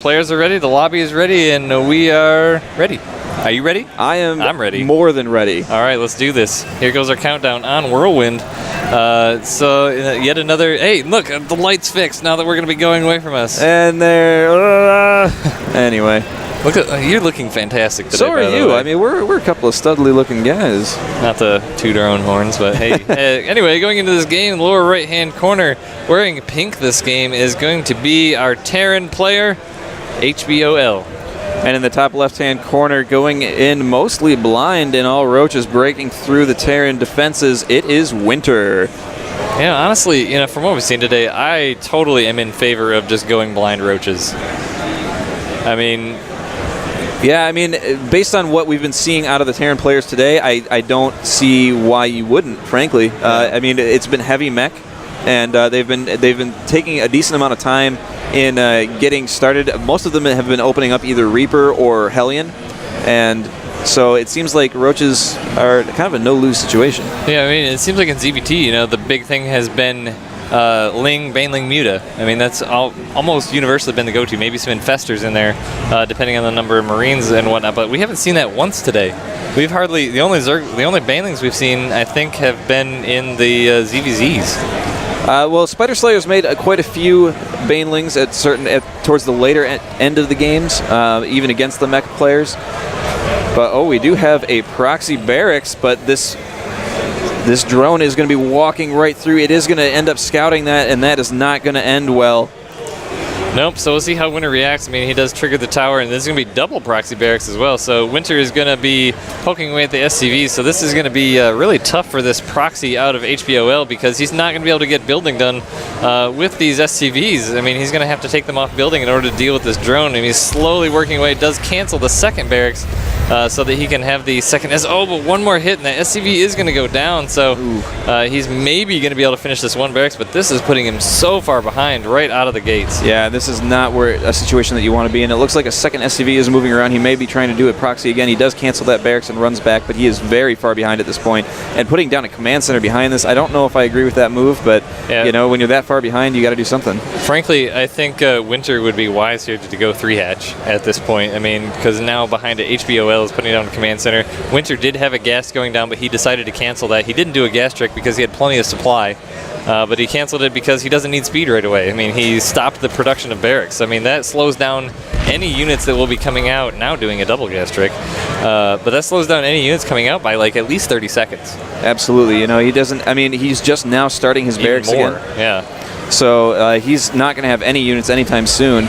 Players are ready, the lobby is ready, and we are ready. Are you ready? I'm ready. More than ready. All right, let's do this. Here goes our countdown on Whirlwind. Yet another, hey, look, the light's fixed now that we're going to be going away from us. And there, anyway. Look at, you're looking fantastic today. So are you. I mean, we're a couple of studly looking guys. Not to toot our own horns, but hey. Anyway, going into this game, lower right-hand corner, wearing pink this game is going to be our Terran player, HBOL. And in the top left-hand corner, going in mostly blind and all roaches breaking through the Terran defenses, it is Winter. Yeah, honestly, from what we've seen today, I totally am in favor of just going blind roaches. I mean, based on what we've been seeing out of the Terran players today, I don't see why you wouldn't, frankly. I mean, it's been heavy mech, and they've been taking a decent amount of time in getting started. Most of them have been opening up either Reaper or Hellion, and so it seems like roaches are kind of a no-lose situation. Yeah, I mean, it seems like in ZBT, the big thing has been Baneling Muta. I mean, that's almost universally been the go-to. Maybe some Infestors in there, depending on the number of Marines and whatnot. But we haven't seen that once today. We've hardly the only Banelings we've seen, I think, have been in the ZVZs. Well, Spider Slayer's made quite a few Banelings towards the later end of the games, even against the mech players. But we do have a proxy barracks, but this drone is going to be walking right through. It is going to end up scouting that, and that is not going to end well. Nope, so we'll see how Winter reacts. I mean, he does trigger the tower, and this is going to be double proxy barracks as well. So Winter is going to be poking away at the SCVs, so this is going to be really tough for this proxy out of HBOL because he's not going to be able to get building done with these SCVs. I mean, he's going to have to take them off building in order to deal with this drone, and he's slowly working away. Does cancel the second barracks so that he can have the second but one more hit, and that SCV is going to go down, so he's maybe going to be able to finish this one barracks, but this is putting him so far behind right out of the gates. Yeah, this is not a situation that you want to be in. It looks like a second SCV is moving around. He may be trying to do a proxy again. He does cancel that barracks and runs back, but he is very far behind at this point. And putting down a command center behind this, I don't know if I agree with that move, but when you're that far behind, you got to do something. Frankly, I think Winter would be wise here to go 3-hatch at this point. I mean, because now behind it, HBOL is putting down a command center. Winter did have a gas going down, but he decided to cancel that. He didn't do a gas trick because he had plenty of supply. But he canceled it because he doesn't need speed right away. I mean, he stopped the production of barracks. I mean, that slows down any units that will be coming out now doing a double gas trick. But that slows down any units coming out by like at least 30 seconds. Absolutely. He doesn't, he's just now starting his barracks again. Yeah. So he's not going to have any units anytime soon.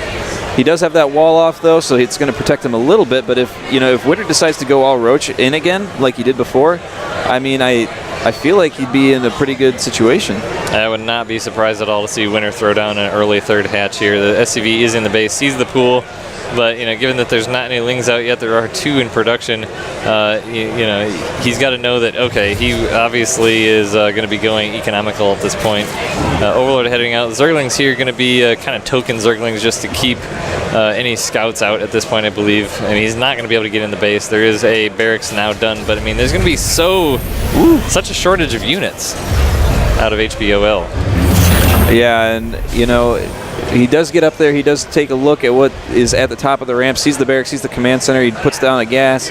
He does have that wall off, though, so it's going to protect him a little bit. But if Winter decides to go all roach in again, like he did before, I feel like he'd be in a pretty good situation. I would not be surprised at all to see Winter throw down an early third hatch here. The SCV is in the base, sees the pool, but given that there's not any lings out yet, there are 2 in production. He's got to know that he obviously is going to be going economical at this point. Overlord heading out. Zerglings here are going to be kind of token Zerglings just to keep any scouts out at this point, I believe. I mean, he's not going to be able to get in the base. There is a barracks now done, but I mean, there's going to be such a shortage of units out of HBOL. Yeah, and he does get up there. He does take a look at what is at the top of the ramp, sees the barracks, sees the command center. He puts down a gas,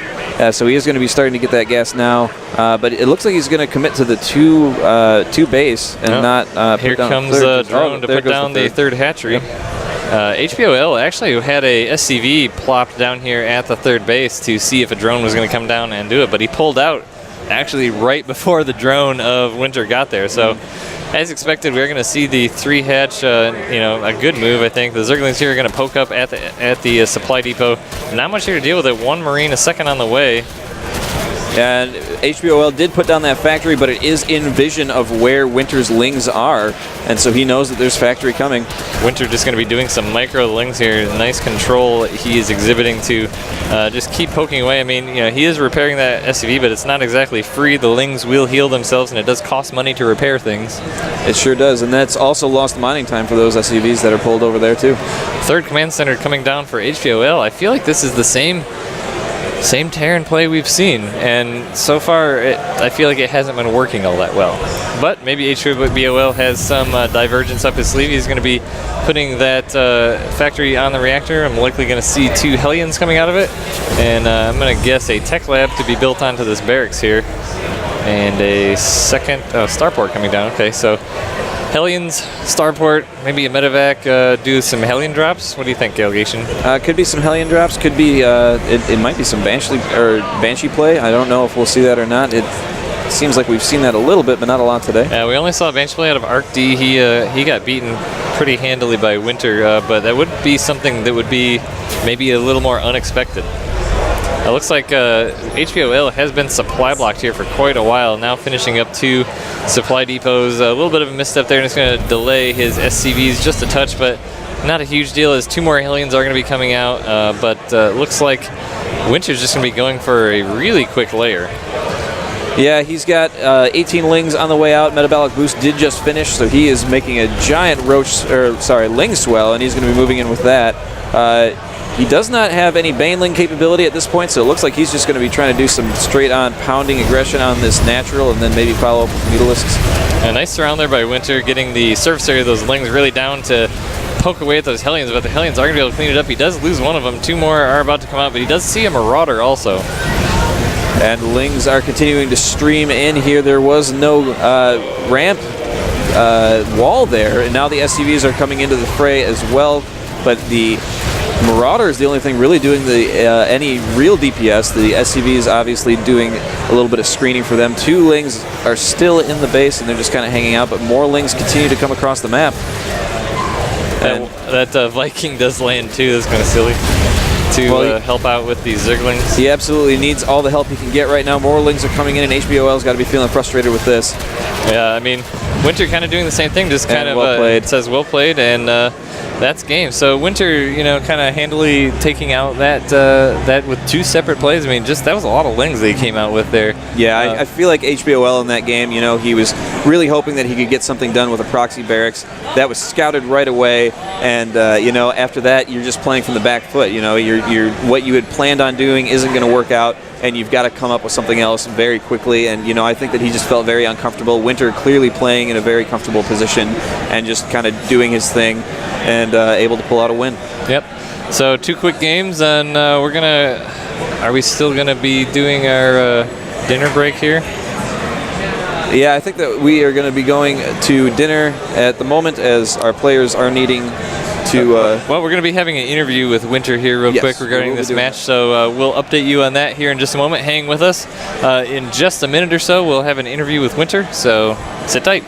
so he is going to be starting to get that gas now. But it looks like he's going to commit to the two base and not. Here comes a drone to put down the third hatchery. Yep. HBOL actually had a SCV plopped down here at the third base to see if a drone was going to come down and do it, but he pulled out actually right before the drone of Winter got there. So, as expected, we're going to see the 3-hatch, a good move, I think. The Zerglings here are going to poke up at the supply depot. Not much here to deal with it. 1 Marine, a second on the way. And HBOL did put down that factory, but it is in vision of where Winter's lings are, and so he knows that there's factory coming. Winter just going to be doing some micro lings here. Nice control he is exhibiting to just keep poking away. I mean, he is repairing that SCV, but it's not exactly free. The lings will heal themselves, and it does cost money to repair things. It sure does, and that's also lost mining time for those SCVs that are pulled over there, too. Third command center coming down for HBOL. I feel like this is the same same Terran play we've seen, and so far I feel like it hasn't been working all that well. But maybe HBOL has some divergence up his sleeve. He's going to be putting that factory on the reactor. I'm likely going to see 2 Hellions coming out of it, and I'm going to guess a tech lab to be built onto this barracks here, and a second starport coming down. Okay, so Hellions, starport, maybe a medevac, do some Hellion drops. What do you think, Galgation? Could be some Hellion drops. Could be it might be some Banshee play. I don't know if we'll see that or not. It seems like we've seen that a little bit, but not a lot today. Yeah, we only saw Banshee play out of Arc D. He got beaten pretty handily by Winter, but that would be something that would be maybe a little more unexpected. It looks like HBOL has been supply blocked here for quite a while, now finishing up 2 supply depots. A little bit of a misstep there, and it's going to delay his SCVs just a touch, but not a huge deal as 2 more Hellions are going to be coming out, but looks like Winter's just going to be going for a really quick layer. Yeah, he's got 18 Lings on the way out. Metabolic Boost did just finish, so he is making a giant Ling swell, and he's going to be moving in with that. He does not have any Baneling capability at this point, so it looks like he's just going to be trying to do some straight-on pounding aggression on this natural, and then maybe follow up with Mutalisks. A nice surround there by Winter, getting the surface area of those Lings really down to poke away at those Hellions, but the Hellions are going to be able to clean it up. He does lose one of them. 2 more are about to come out, but he does see a Marauder also. And Lings are continuing to stream in here. There was no ramp wall there, and now the SCVs are coming into the fray as well, but the Marauder is the only thing really doing the any real DPS. The SCVs obviously doing a little bit of screening for them. 2 Lings are still in the base, and they're just kind of hanging out, but more Lings continue to come across the map. That Viking does land too. That's kind of silly. To help out with these Zerglings. He absolutely needs all the help he can get right now. More Lings are coming in, and HBOL's got to be feeling frustrated with this. Yeah, I mean, Winter kind of doing the same thing, just kind of well played. Says well played, and that's game. So Winter, kind of handily taking out that with 2 separate plays. I mean, that was a lot of Lings they came out with there. Yeah, I feel like HBOL in that game, he was really hoping that he could get something done with a proxy barracks. That was scouted right away, and after that, you're just playing from the back foot. What you had planned on doing isn't going to work out, and you've got to come up with something else very quickly. And I think that he just felt very uncomfortable. Winter clearly playing in a very comfortable position and just kind of doing his thing, and able to pull out a win. Yep. So 2 quick games, and are we still gonna be doing our dinner break here? Yeah, I think that we are going to be going to dinner at the moment, as our players are needing to... well, we're going to be having an interview with Winter here real quick regarding this match, so we'll update you on that here in just a moment. Hang with us. In just a minute or so, we'll have an interview with Winter, so sit tight.